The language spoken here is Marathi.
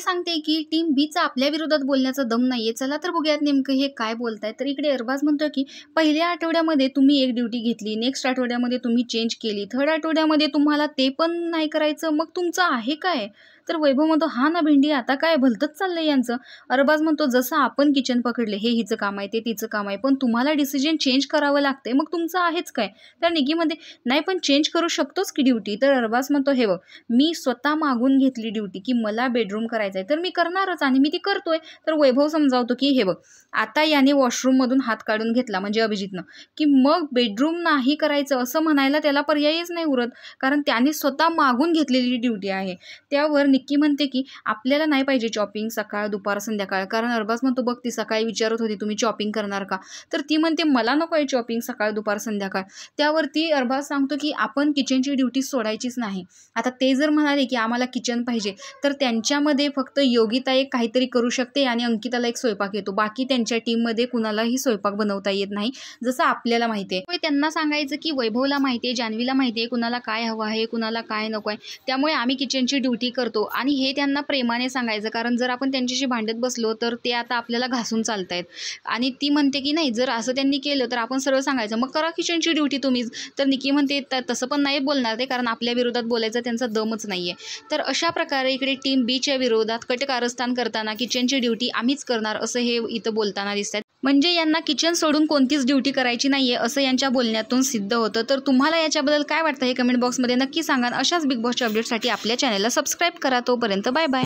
सांगते की टीम बीचा आपल्या विरोधात बोलण्याचा दम नाहीये. चला तर बघूयात नेमकं हे काय बोलतायत. तर इकडे अरबाज म्हणतोय की पहिल्या आठवड्यामध्ये तुम्ही एक ड्युटी घेतली, नेक्स्ट आठवड्यामध्ये तुम्ही चेंज केली, थर्ड आठवड्यामध्ये तुम्हाला ते पण नाही करायचं, मग तुमचं आहे काय? तर वैभव म्हणतो, हा ना भेंडी, आता काय भलतंच चाललंय यांचं. अरबाज म्हणतो, जसं आपण किचन पकडले, हे हिचं काम आहे, ते तिचं काम आहे, पण तुम्हाला डिसिजन चेंज करावं लागतंय, मग तुमचं आहेच काय? तर निकी म्हणते, नाही पण चेंज करू शकतोच की ड्युटी. तर अरबाज म्हणतो, हे बघ, मी स्वतः मागून घेतली ड्युटी की मला बेडरूम करायचा आहे, तर मी करणारच आणि मी ती करतोय. तर वैभव समजावतो की हे बघ, आता याने वॉशरूममधून हात काढून घेतला म्हणजे अभिजितनं, की मग बेडरूम नाही करायचं असं म्हणायला त्याला पर्यायच नाही उरत, कारण त्याने स्वतः मागून घेतलेली ड्युटी आहे. त्यावर निक्की म्हणते की आपल्याला नाही पाहिजे चॉपिंग सकाळ दुपार संध्याकाळ, कारण अरबाज म्हणतो, बघ ती सकाळी विचारत होती तुम्ही चॉपिंग करणार का, तर ती म्हणते मला नको आहे चॉपिंग सकाळ दुपार संध्याकाळ. त्यावरती अरबाज सांगतो की आपण किचनची ड्युटी सोडायचीच नाही. आता ते जर म्हणाले की आम्हाला किचन पाहिजे, तर त्यांच्यामध्ये फक्त योगिता एक काहीतरी करू शकते आणि अंकिताला एक स्वयंपाक येतो, बाकी त्यांच्या टीममध्ये कुणालाही स्वयंपाक बनवता येत नाही, जसं आपल्याला माहिती आहे. त्यांना सांगायचं की वैभवला माहिती आहे, जान्हवीला माहिती आहे कुणाला काय हवं आहे कुणाला काय नको आहे, त्यामुळे आम्ही किचनची ड्युटी करतो. आणि हे त्यांना प्रेमाने सांगायचं, कारण जर आपण त्यांच्याशी भांडत बसलो तर ते आता आपल्याला घासून चालतायत. आणि ती म्हणते की नाही, जर असं त्यांनी केलं तर आपण सरळ सांगायचं, मग करा किचनची ड्युटी तुम्हीच. तर निकी म्हणते, तसं पण नाही बोलणार ते, कारण आपल्या विरोधात बोलायचा त्यांचा दमच नाहीये. तर अशा प्रकारे इकडे टीम बीच्या विरोधात कटकारस्थान करताना किचनची ड्युटी आम्हीच करणार असं हे इथं बोलताना दिसतात. म्हणजे यांना किचन सोडून कोणतीच ड्युटी करायची नाहीये असं यांच्या बोलण्यातून सिद्ध होतं. तर तुम्हाला याच्याबद्दल काय वाटतं हे कमेंट बॉक्समध्ये नक्की सांगा. अशाच बिग बॉसच्या अपडेटसाठी आपल्या चॅनलला सबस्क्राईब करा. तोपर्यंत बाय बाय.